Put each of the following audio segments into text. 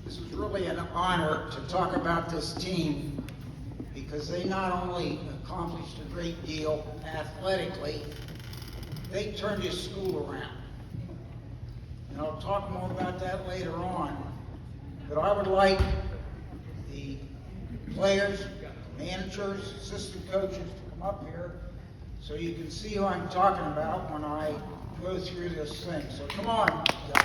This is really an honor to talk about this team because they not only accomplished a great deal athletically, they turned this school around. And I'll talk more about that later on. But I would like the players, managers, assistant coaches to come up here so you can see who I'm talking about when I go through this thing. So come on, guys.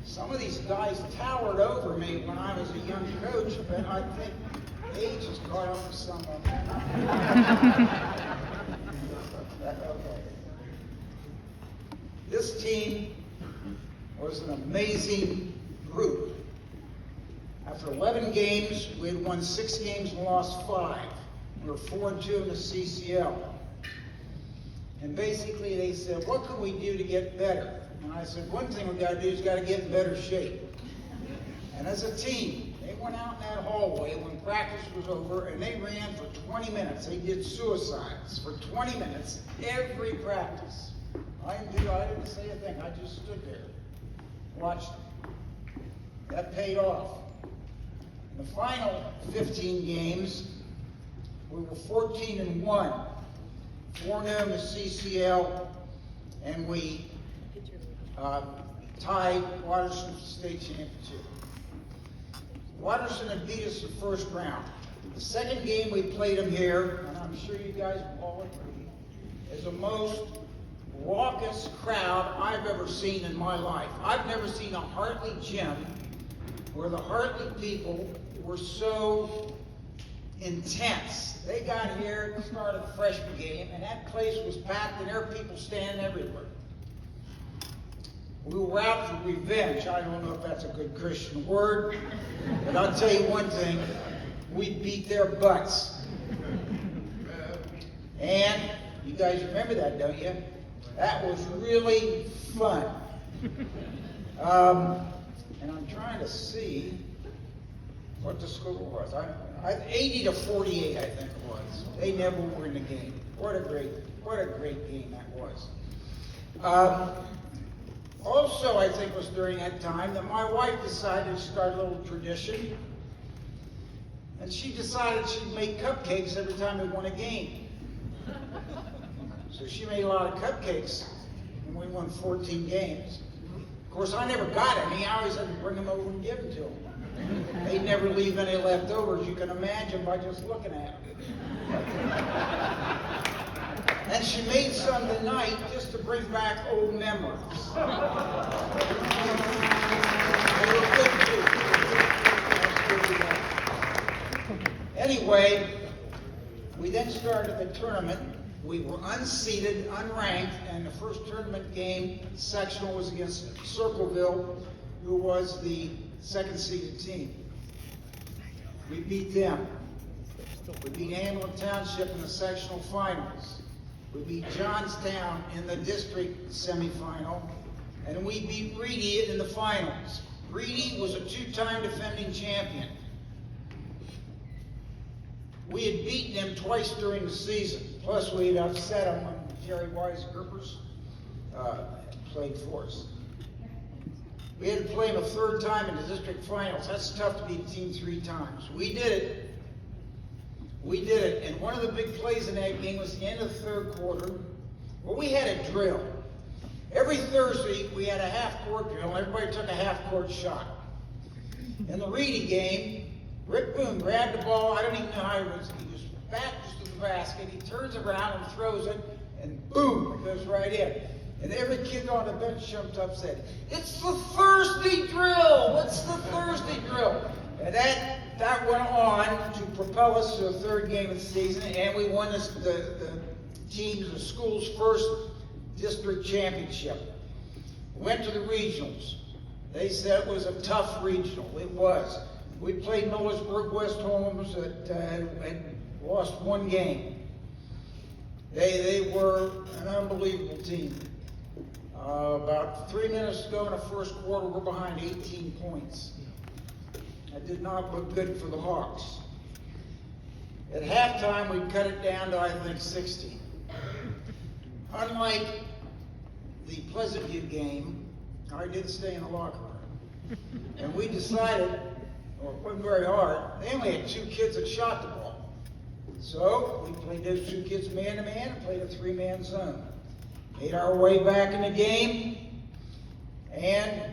Some of these guys towered over me when I was a young coach, but I think age has caught up with some of them. Okay. This team was an amazing group. After 11 games, we had won 6 games and lost 5. We were 4-2 in the CCL. And basically they said, what can we do to get better? And I said, one thing we got to do is got to get in better shape. And as a team, they went out in that hallway when practice was over and they ran for 20 minutes. They did suicides for 20 minutes every practice. I didn't say a thing. I just stood there, watched them. That paid off. In the final 15 games, we were 14-1, 4-0 in the CCL, and we tied Waterston for the state championship. Waterston had beat us the first round. The second game we played them here, and I'm sure you guys will all agree, is the most raucous crowd I've ever seen in my life. I've never seen a Hartley gym where the Hartley people were so intense. They got here at the start of the freshman game, and that place was packed, and there were people standing everywhere. We were out for revenge. I don't know if that's a good Christian word, but I'll tell you one thing, we beat their butts. And you guys remember that, don't you? That was really fun. And I'm trying to see what the score was. 80-48, I think it was. They never were in the game. What a great game that was. Also, I think it was during that time that my wife decided to start a little tradition. And she decided she'd make cupcakes every time we won a game. So she made a lot of cupcakes and we won 14 games. Of course, I never got any. I always had to bring them over and give them to them. They'd never leave any left over, as you can imagine by just looking at them. And she made some tonight just to bring back old memories. Anyway, we then started the tournament. We were unseeded, unranked, and the first tournament game, sectional, was against Circleville, who was the second-seeded team. We beat them. We beat Hamlin Township in the sectional finals. We beat Johnstown in the district semifinal, and we beat Reedy in the finals. Reedy was a 2-time defending champion. We had beaten them twice during the season, plus we had upset them when Jerry Weisgerpers played for us. We had to play them a 3rd time in the district finals. That's tough to beat a team 3 times. We did it. We did it, and one of the big plays in that game was the end of the 3rd quarter. Well, we had a drill. Every Thursday, we had a half-court drill, and everybody took a half-court shot. In the Reedy game, Rick Boone grabbed the ball. I don't even know how he was back just to the basket. He turns around and throws it, and boom, it goes right in. And every kid on the bench jumped up and said, "It's the Thursday drill! It's the Thursday drill!" And that went on to propel us to the 3rd game of the season, and we won the school's first district championship. Went to the regionals. They said it was a tough regional. It was. We played Millersburg West Holmes that had lost one game. They were an unbelievable team. About 3 minutes to go in the first quarter, we're behind 18 points. That did not look good for the Hawks. At halftime, we cut it down to, I think, 60. Unlike the Pleasant View game, I did stay in the locker room. And we decided, well, it wasn't very hard, they only had 2 kids that shot the ball. So we played those 2 kids man-to-man and played a 3-man zone. Made our way back in the game, and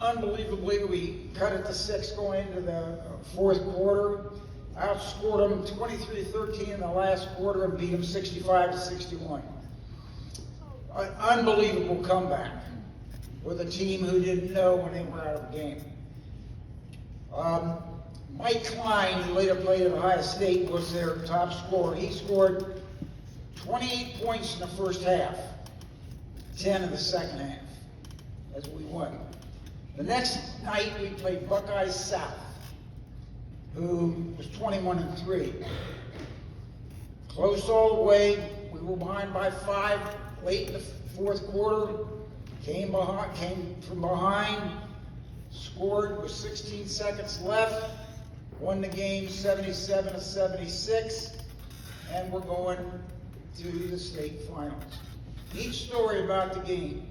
unbelievably, we cut it to 6 going into the fourth quarter. Outscored them 23-13 in the last quarter and beat them 65-61. An unbelievable comeback with a team who didn't know when they were out of the game. Mike Klein, who later played at Ohio State, was their top scorer. He scored 28 points in the first half, 10 in the second half, as we won. The next night, we played Buckeyes South, who was 21-3. Close all the way. We were behind by 5 late in the fourth quarter. Came from behind, scored with 16 seconds left, won the game 77-76, and we're going to the state finals. Each story about the game.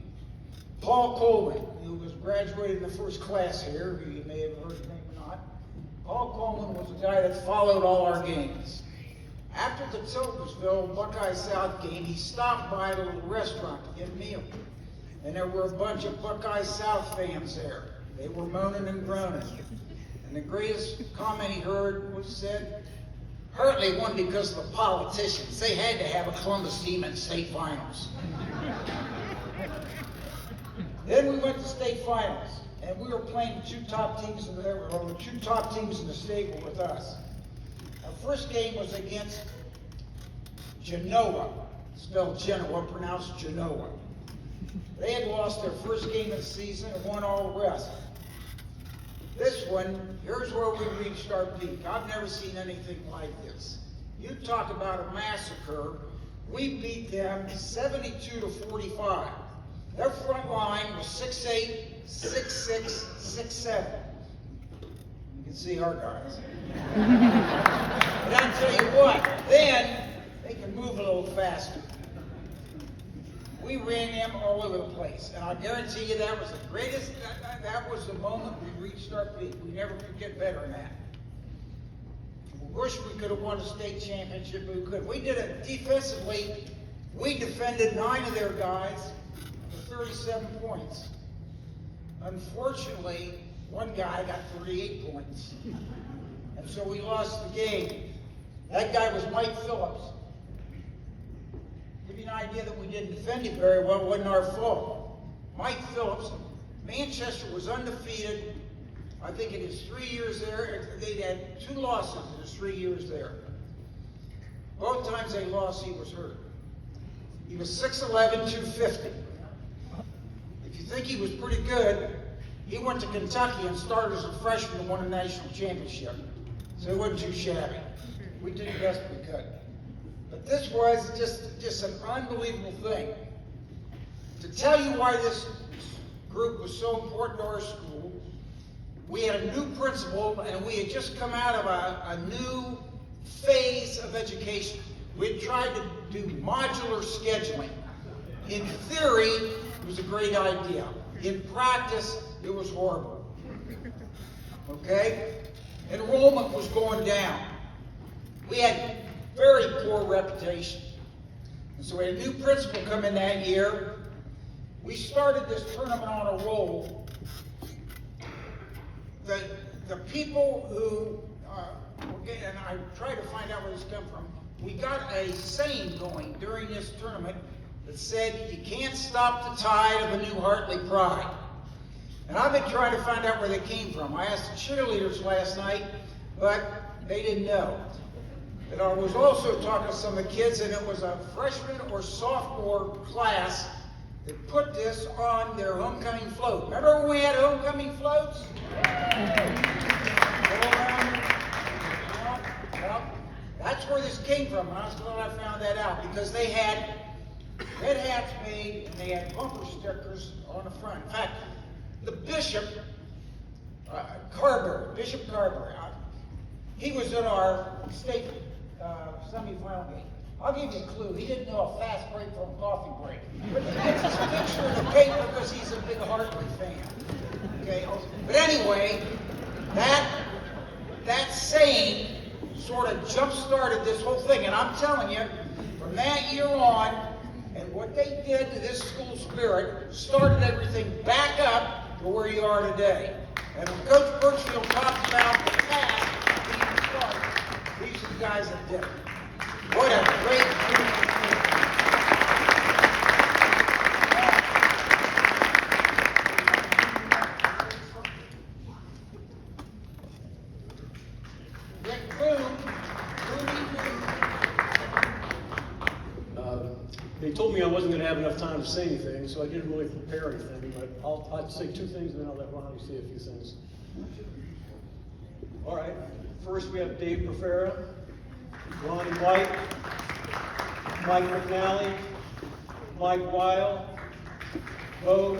Paul Coleman, who was graduated in the first class here, who you may have heard his name or not. Paul Coleman was the guy that followed all our games. After the Tilkersville Buckeye South game, he stopped by at a little restaurant to get a meal. And there were a bunch of Buckeye South fans there. They were moaning and groaning. And the greatest comment he heard was said, Hartley won because of the politicians. They had to have a Columbus team in state finals. Then we went to state finals, and we were playing the 2 top teams in the state were with us. Our first game was against Genoa, spelled Genoa, pronounced Genoa. They had lost their first game of the season and won all the rest. This one, here's where we reached our peak. I've never seen anything like this. You talk about a massacre. We beat them 72-45. Their front line was 6'8", 6'6", 6'7". You can see our guys. And I'll tell you what, then they can move a little faster. We ran them all over the place. And I guarantee you that was the greatest, that was the moment we reached our peak. We never could get better than that. We wish we could have won a state championship, but we couldn't. We did it defensively. We defended 9 of their guys for 37 points. Unfortunately, one guy got 38 points. And so we lost the game. That guy was Mike Phillips. Give you an idea that we didn't defend him very well, it wasn't our fault. Mike Phillips, Manchester was undefeated. I think in his 3 years there, they'd had 2 losses in his 3 years there. Both times they lost, he was hurt. He was 6'11", 250. If you think he was pretty good, he went to Kentucky and started as a freshman and won a national championship. So he wasn't too shabby. We did the best we could. But this was just an unbelievable thing. To tell you why this group was so important to our school, we had a new principal and we had just come out of a new phase of education. We had tried to do modular scheduling. In theory, it was a great idea. In practice, it was horrible. Okay? Enrollment was going down. We had very poor reputation. And so we had a new principal come in that year. We started this tournament on a roll. The people who, and I tried to find out where this came from, we got a saying going during this tournament that said, you can't stop the tide of a new Hartley pride. And I've been trying to find out where they came from. I asked the cheerleaders last night, but they didn't know. And I was also talking to some of the kids, and it was a freshman or sophomore class that put this on their homecoming float. Remember when we had homecoming floats? came from, and I was glad I found that out, because they had red hats made, and they had bumper stickers on the front. In fact, the bishop, Bishop Carberry, he was in our state semifinal game. I'll give you a clue. He didn't know a fast break from a coffee break. But he gets his picture in the paper because he's a big Hartley fan. Okay? But anyway, that saying sort of jump-started this whole thing. And I'm telling you, from that year on, and what they did to this school spirit started everything back up to where you are today. And when Coach Birchfield talks about the past being started, these are the guys that did it. What a great They told me I wasn't going to have enough time to say anything, so I didn't really prepare anything, but I'll say two things and then I'll let Ronnie say a few things. All right, first we have Dave Profera, Ronnie White, Mike McNally, Mike Weil,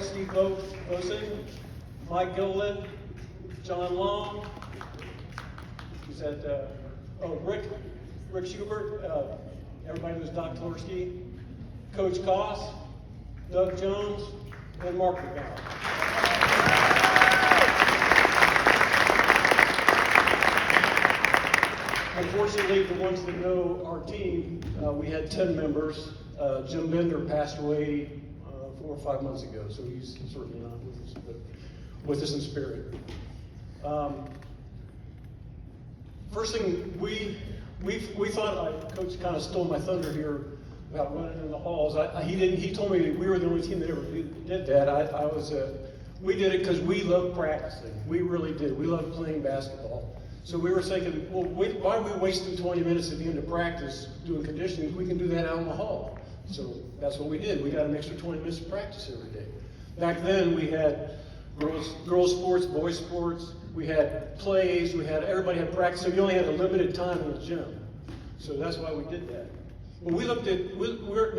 Steve Bosing, Mike Gilliland, John Long, who's at, Rick Schubert, everybody knows Doc Tversky, Coach Koss, Doug Jones, and Mark McGowan. Unfortunately, the ones that know our team, we had 10 members. Jim Bender passed away 4 or 5 months ago, so he's certainly not with us, but with us in spirit. First thing, we thought, Coach kind of stole my thunder here about running in the halls. He told me we were the only team that ever did that. We did it because we loved practicing. We really did. We loved playing basketball. So we were thinking, well, why are we wasting 20 minutes at the end of practice doing conditioning? We can do that out in the hall. So that's what we did. We got an extra 20 minutes of practice every day. Back then we had girls sports, boys sports. We had plays. Everybody had practice. So you only had a limited time in the gym. So that's why we did that. When we looked at, it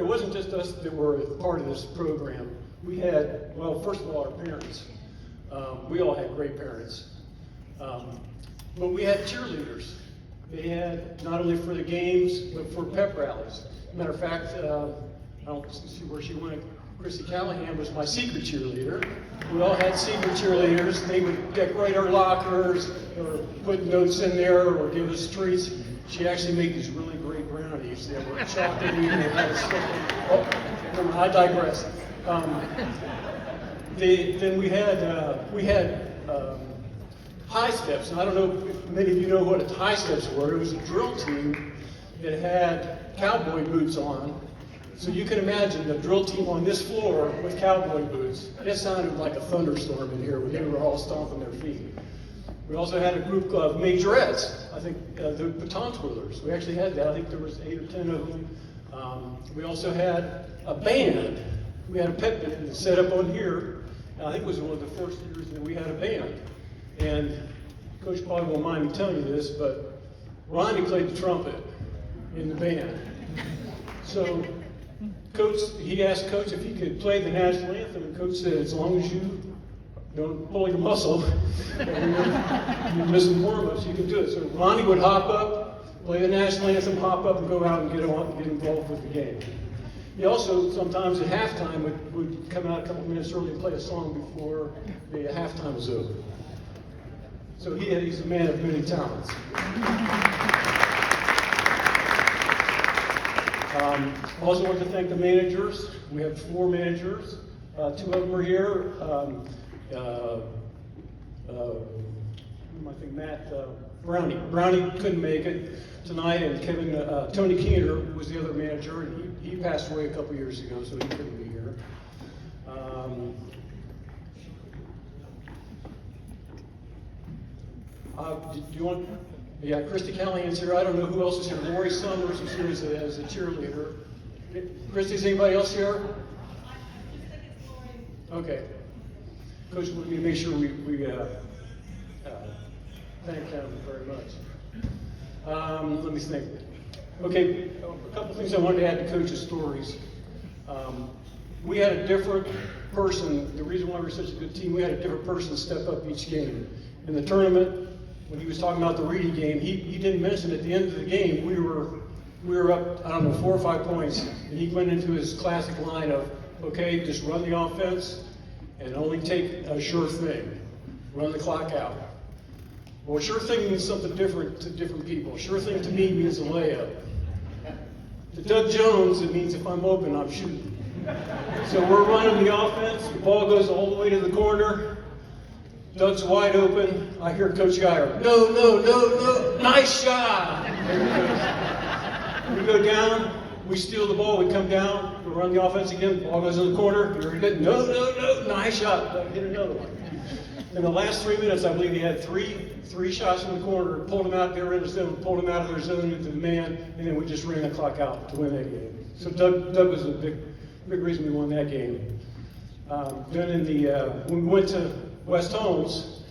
wasn't just us that were part of this program. We had, well, first of all, our parents. We all had great parents. But we had cheerleaders. They had, not only for the games, but for pep rallies. Matter of fact, I don't see where she went. Chrissy Callahan was my secret cheerleader. We all had secret cheerleaders. They would decorate our lockers, or put notes in there, or give us treats. She actually made these really great brownies. They were chocolatey and they had a stick. I digress. Then we had high steps. And I don't know if many of you know what high steps were. It was a drill team that had cowboy boots on. So you can imagine the drill team on this floor with cowboy boots. It sounded like a thunderstorm in here when they were all stomping their feet. We also had a group of majorettes. I think the baton twirlers. We actually had that. I think there was 8 or 10 of them. We also had a band. We had a pep band set up on here. I think it was one of the first years that we had a band. And Coach probably won't mind me telling you this, but Ronnie played the trumpet in the band. So Coach, he asked Coach if he could play the national anthem, and Coach said, as long as you don't pull your muscle, and you misinform us, you can do it. So Ronnie would hop up, play the national anthem, hop up, and go out and get involved with the game. He also, sometimes at halftime, would come out a couple minutes early and play a song before the halftime was over. So he's a man of many talents. I also want to thank the managers. We have 4 managers. 2 of them are here. I think Matt Brownie. Brownie couldn't make it tonight, and Tony Keener was the other manager, and he passed away a couple years ago, so he couldn't be here. Do you want? Yeah, Christy Callahan's here. I don't know who else is here. Lori Summers is here as a cheerleader. Christy, is anybody else here? Okay. Coach, let me make sure we thank them very much. Let me think. Okay, a couple things I wanted to add to Coach's stories. We had a different person, the reason why we're such a good team, we had a different person step up each game. In the tournament, when he was talking about the Reedy game, he didn't mention at the end of the game, we were up, I don't know, 4 or 5 points, and he went into his classic line of, okay, just run the offense and only take a sure thing, run the clock out. Well, sure thing means something different to different people. Sure thing to me means a layup. To Doug Jones, it means if I'm open, I'm shooting. So we're running the offense, the ball goes all the way to the corner, Doug's wide open, I hear Coach Geyer, no, nice shot! We go down, we steal the ball, we come down, we run the offense again, the ball goes in the corner, very good, no, nice shot, Doug hit another one. In the last 3 minutes, I believe he had three shots in the corner, pulled him out, they were in the zone, pulled him out of their zone into the man, and then we just ran the clock out to win that game. So Doug was a big reason we won that game. Then when we went to West Holmes,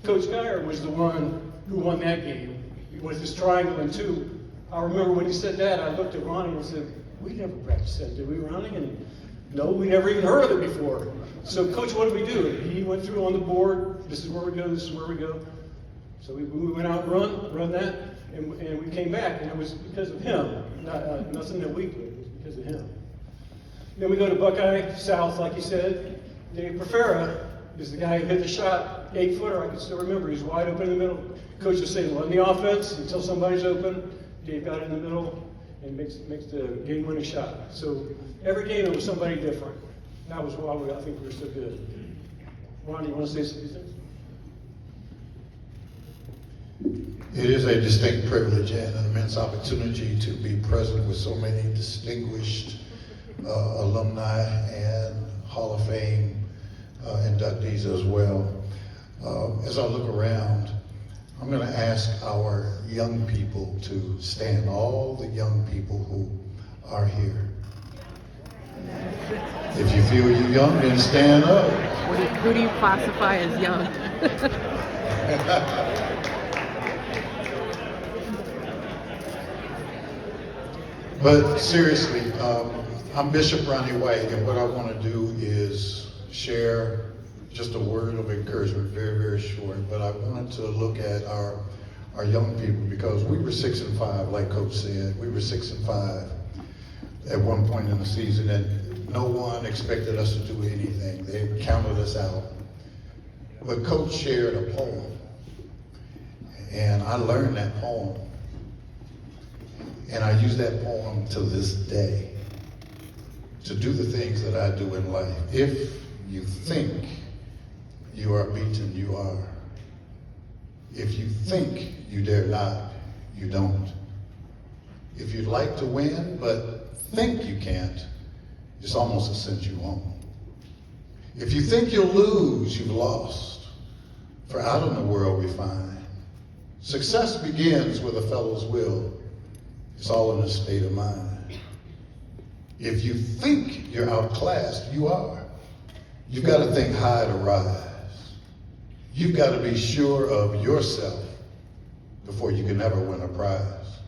Coach Geyer was the one who won that game with his triangle and two. I remember when he said that, I looked at Ronnie and said, we never practiced that, did we, Ronnie? And no, we never even heard of it before. So, Coach, what did we do? He went through on the board, this is where we go, this is where we go. So we went out and run that, and we came back, and it was because of him, nothing that we did, it was because of him. Then we go to Buckeye South, like you said. Dave Profera is the guy who hit the shot, 8-footer, I can still remember, he's wide open in the middle. Coach was saying, run the offense until somebody's open. Dave got in the middle and makes the game-winning shot. So every game it was somebody different. That was why I think we were so good. Ron, you want to say something? It is a distinct privilege and an immense opportunity to be present with so many distinguished alumni and Hall of Fame inductees as well. As I look around, I'm going to ask our young people to stand, all the young people who are here. If you feel you're young, then stand up. Who do you classify as young? But seriously, I'm Bishop Ronnie White, and what I want to do is share just a word of encouragement, very, very short. But I wanted to look at our young people, because we were 6-5, like Coach said. We were 6-5 at one point in the season, and no one expected us to do anything. They counted us out. But Coach shared a poem, and I learned that poem. And I use that poem to this day to do the things that I do in life. If you think you are beaten, you are. If you think you dare not, you don't. If you'd like to win but think you can't, it's almost a cinch you won't. If you think you'll lose, you've lost. For out in the world we find success begins with a fellow's will. It's all in the state of mind. If you think you're outclassed, you are. You've got to think high to rise. You've got to be sure of yourself before you can ever win a prize.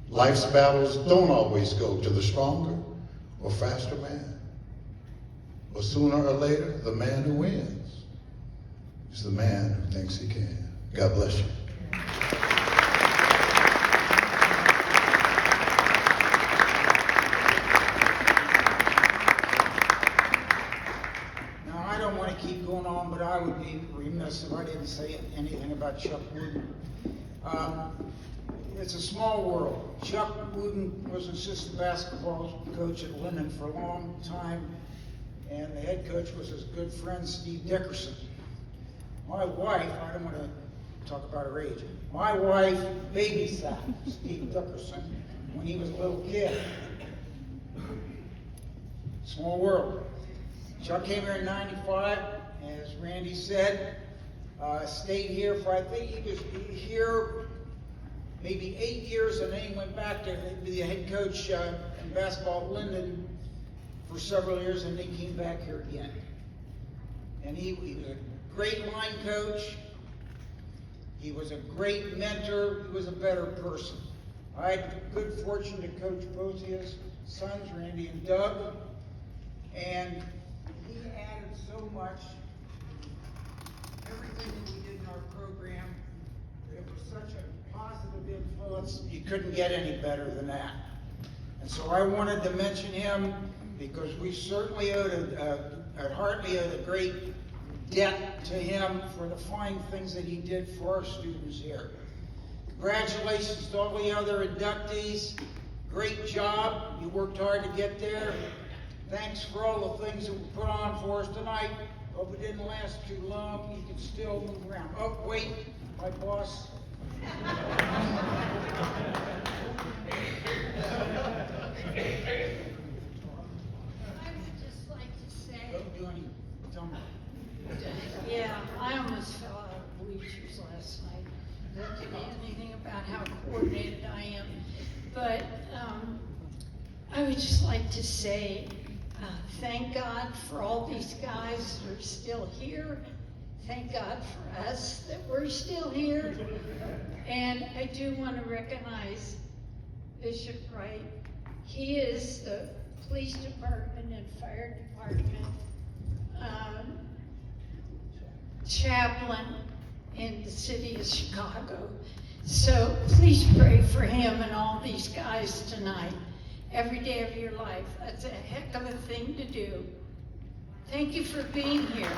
Life's battles don't always go to the stronger or faster man. But sooner or later, the man who wins is the man who thinks he can. God bless you. Keep going on, but I would be remiss if I didn't say anything about Chuck Wooden. It's a small world. Chuck Wooden was an assistant basketball coach at Linden for a long time, and the head coach was his good friend Steve Dickerson. My wife, I don't want to talk about her age, my wife babysat Steve Dickerson when he was a little kid. Small world. Chuck came here in '95, as Randy said, stayed here for, I think he was here maybe 8 years, and then he went back to be the head coach in basketball at Linden for several years, and then came back here again. And he was a great line coach. He was a great mentor. He was a better person. I had the good fortune to coach both his sons, Randy and Doug, and he added so much. Everything that we did in our program, it was such a positive influence, you couldn't get any better than that. And so I wanted to mention him because we certainly at Hartley owed a great debt to him for the fine things that he did for our students here. Congratulations to all the other inductees. Great job. You worked hard to get there. Thanks for all the things that were put on for us tonight. Hope it didn't last too long. You can still move around. Oh, wait, my boss. I would just like to say, Don't do any, tell me. yeah, I almost fell out of bleachers last night. That didn't mean anything about how coordinated I am. But I would just like to say, thank God for all these guys who are still here. Thank God for us that we're still here. And I do want to recognize Bishop Wright. He is the police department and fire department chaplain in the city of Chicago. So please pray for him and all these guys tonight, every day of your life. That's a heck of a thing to do. Thank you for being here.